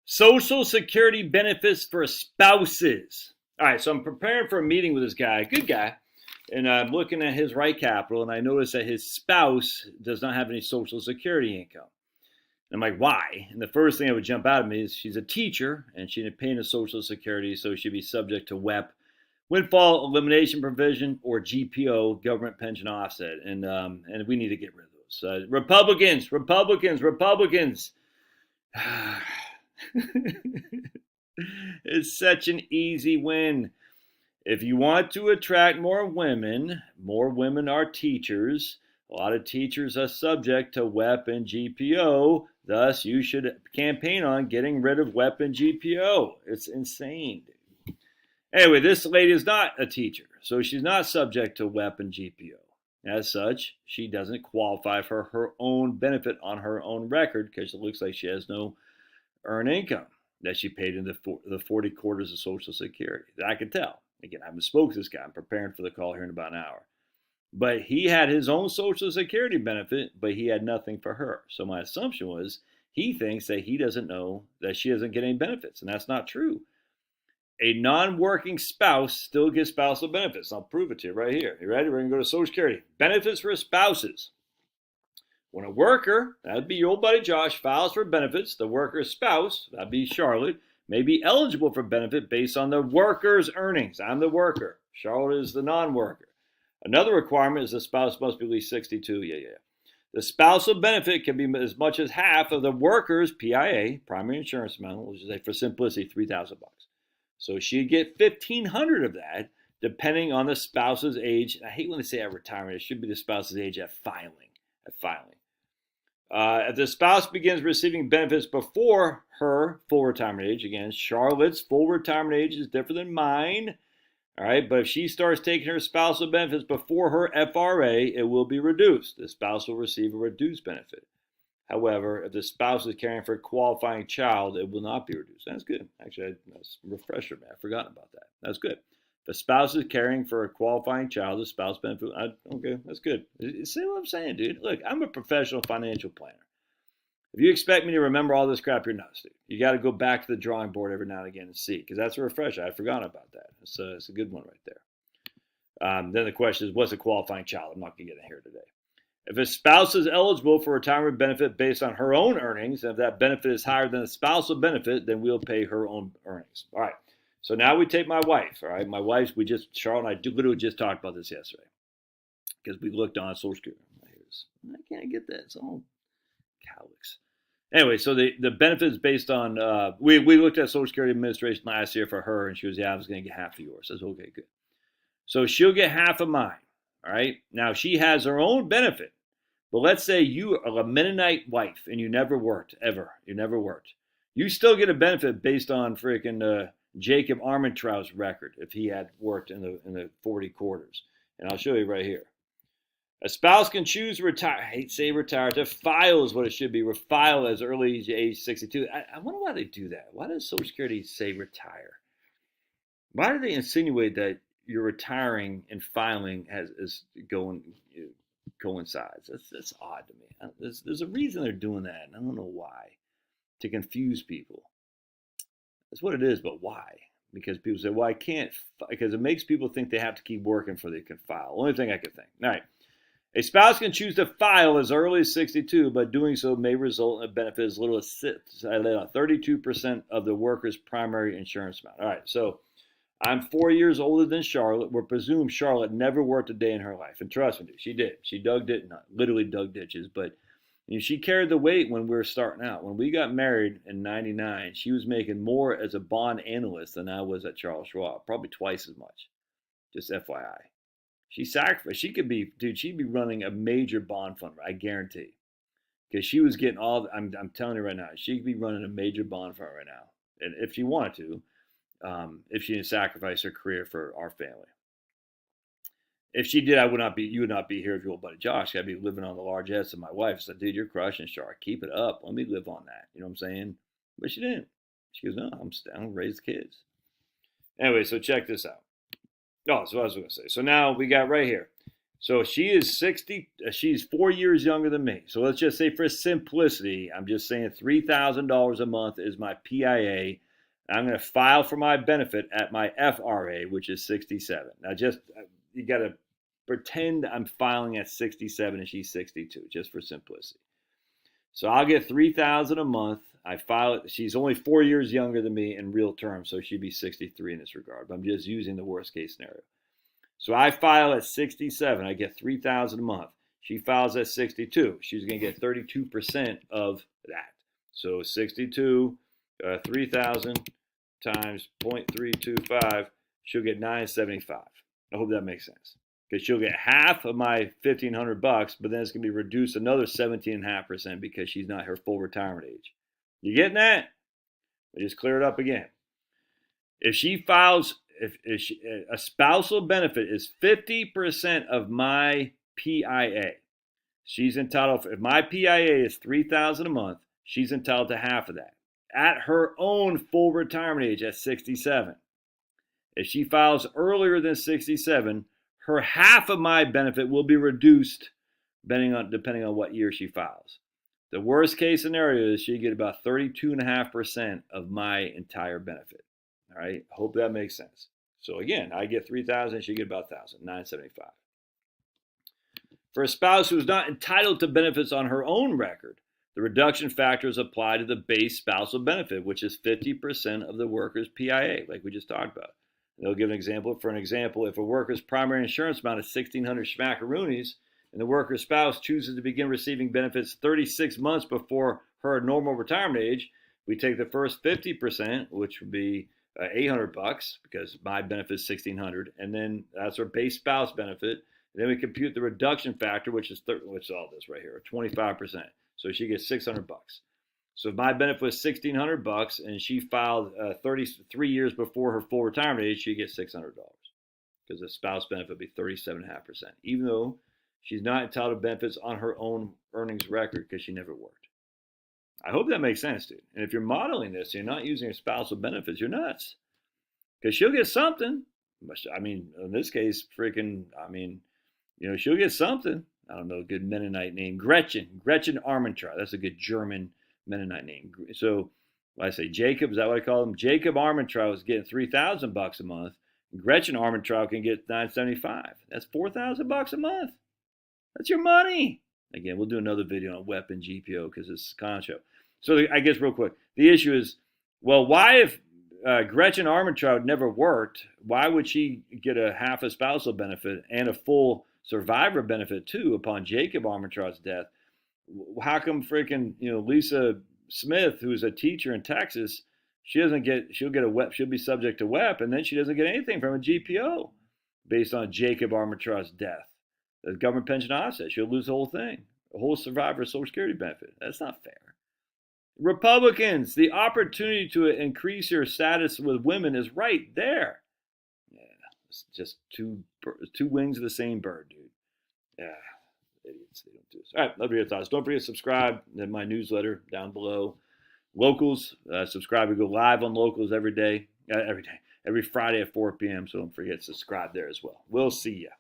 Social Security benefits for spouses. All right, so I'm preparing for a meeting with this guy, good guy, and I'm looking at his right capital, and I notice that his spouse does not have any Social Security income. And I'm like, why? And the first thing that would jump out at me is she's a teacher, and she didn't pay into Social Security, so she'd be subject to WEP, windfall elimination provision, or GPO, government pension offset, and we need to get rid of those. Republicans. It's such an easy win. If you want to attract more women are teachers. A lot of teachers are subject to WEP and GPO. Thus, you should campaign on getting rid of WEP and GPO. It's insane. Anyway, this lady is not a teacher, so she's not subject to WEP and GPO. As such, she doesn't qualify for her own benefit on her own record because it looks like she has no earned income that she paid in the 40 quarters of Social Security. That I can tell. Again, I haven't spoken to this guy. I'm preparing for the call here in about an hour. But he had his own Social Security benefit, but he had nothing for her. So my assumption was he thinks that he doesn't know that she doesn't get any benefits, and that's not true. A non-working spouse still gets spousal benefits. I'll prove it to you right here. You ready? We're going to go to Social Security. Benefits for spouses. When a worker, that'd be your old buddy Josh, files for benefits, the worker's spouse, that'd be Charlotte, may be eligible for benefit based on the worker's earnings. I'm the worker. Charlotte is the non-worker. Another requirement is the spouse must be at least 62. Yeah. The spousal benefit can be as much as half of the worker's PIA, primary insurance amount, which is, for simplicity, $3,000. So she'd get $1,500 of that, depending on the spouse's age. I hate when they say at retirement. It should be the spouse's age at filing. If the spouse begins receiving benefits before her full retirement age, again, Charlotte's full retirement age is different than mine. All right, but if she starts taking her spousal benefits before her FRA, it will be reduced. The spouse will receive a reduced benefit. However, if the spouse is caring for a qualifying child, it will not be reduced. That's good. Actually, that's a refresher, man. I forgot about that. That's good. If the spouse is caring for a qualifying child, the spouse benefit, okay, that's good. See what I'm saying, dude? Look, I'm a professional financial planner. If you expect me to remember all this crap, you're nuts, dude. You got to go back to the drawing board every now and again and see, because that's a refresher. I forgot about that. It's a good one right there. Then the question is, what's a qualifying child? I'm not going to get in here today. If a spouse is eligible for retirement benefit based on her own earnings, and if that benefit is higher than the spousal benefit, then we'll pay her own earnings. All right. So now we take my wife. All right. My wife's, Charlotte and I literally just talked about this yesterday because we looked on Social Security. I can't get that. It's all cowlicks. Anyway, so the benefit is based on, we looked at Social Security Administration last year for her, and she was, I was going to get half of yours. I said, okay, good. So she'll get half of mine. All right. Now she has her own benefit. But let's say you are a Mennonite wife and you never worked, ever. You never worked. You still get a benefit based on freaking Jacob Armentrout's record if he had worked in the 40 quarters. And I'll show you right here. A spouse can choose to retire. I hate to say retire. To file is what it should be. File as early as age 62. I wonder why they do that. Why does Social Security say retire? Why do they insinuate that you're retiring and filing is going coincides? That's odd to me. There's a reason they're doing that, and I don't know why. To confuse people. That's what it is, but why? Because people say, well, I can't, because it makes people think they have to keep working before they can file. Only thing I can think. All right. A spouse can choose to file as early as 62, but doing so may result in a benefit as little as 32% of the worker's primary insurance amount. All right, so I'm 4 years older than Charlotte. We're presumed Charlotte never worked a day in her life. And trust me, she did. She literally dug ditches. But she carried the weight when we were starting out. When we got married in 99, she was making more as a bond analyst than I was at Charles Schwab. Probably twice as much. Just FYI. She sacrificed. She'd be running a major bond fund, I guarantee. Because she was getting I'm telling you right now, she'd be running a major bond fund right now. And if she wanted to, if she didn't sacrifice her career for our family. If she did, you would not be here with your old buddy Josh. I'd be living on the largesse of my wife. I said, dude, you're crushing, Char. Keep it up. Let me live on that. You know what I'm saying? But she didn't. She goes, no, I'm going to raise the kids. Anyway, so check this out. Oh, so what I was going to say. So now we got right here. So she is 60, she's 4 years younger than me. So let's just say for simplicity, I'm just saying $3,000 a month is my PIA. I'm going to file for my benefit at my FRA, which is 67. Now you got to pretend I'm filing at 67 and she's 62, just for simplicity. So I'll get $3,000 a month. I file it. She's only 4 years younger than me in real terms, so she'd be 63 in this regard. But I'm just using the worst case scenario. So I file at 67. I get $3,000 a month. She files at 62. She's going to get 32% of that. So 62, 3,000 times 0.325, she'll get $975. I hope that makes sense. Because she'll get half of my $1,500, but then it's going to be reduced another 17.5% because she's not her full retirement age. You getting that? I just clear it up again. If she files, if a spousal benefit is 50% of my PIA, she's entitled. If my PIA is $3,000 a month, she's entitled to half of that at her own full retirement age at 67. If she files earlier than 67, her half of my benefit will be reduced depending on what year she files. The worst case scenario is she get about 32.5% of my entire benefit. All right, hope that makes sense. So again, I get 3,000, she get about 1,000, 975. For a spouse who is not entitled to benefits on her own record, the reduction factors apply to the base spousal benefit, which is 50% of the worker's PIA, like we just talked about. They'll give an example. For an example, if a worker's primary insurance amount is 1,600 schmackaroonies and the worker's spouse chooses to begin receiving benefits 36 months before her normal retirement age, we take the first 50%, which would be $800 because my benefit is 1,600, and then that's her base spouse benefit. And then we compute the reduction factor, which is all this right here, 25%. So she gets $600. So if my benefit was $1,600 and she filed 33 years before her full retirement age, she gets $600 because the spouse benefit would be 37.5%, even though she's not entitled to benefits on her own earnings record because she never worked. I hope that makes sense, dude. And if you're modeling this, you're not using your spousal benefits, you're nuts. Because she'll get something. I mean, in this case, she'll get something. I don't know, a good Mennonite name. Gretchen Armentrout. That's a good German Mennonite name. So I say Jacob, is that what I call him? Jacob Armentrout is getting $3,000 a month. Gretchen Armentrout can get $975. That's $4,000 a month. That's your money. Again, we'll do another video on weapon GPO because it's a con show. So I guess real quick, the issue is, well, why if Gretchen Armentrout never worked, why would she get a half a spousal benefit and a full survivor benefit too upon Jacob Armentrout's death? How come freaking Lisa Smith, who's a teacher in Texas, she'll be subject to WEP, and then she doesn't get anything from a GPO based on Jacob Armentrout's death? The government pension offset, she'll lose the whole thing, the whole survivor Social Security benefit. That's not fair. Republicans, the opportunity to increase your status with women is right there. Yeah, it's just two wings of the same bird, dude. Yeah, idiots. They don't do this. All right, love your thoughts. Don't forget to subscribe to my newsletter down below. Locals, subscribe. We go live on Locals every Friday at 4 p.m. So don't forget to subscribe there as well. We'll see ya.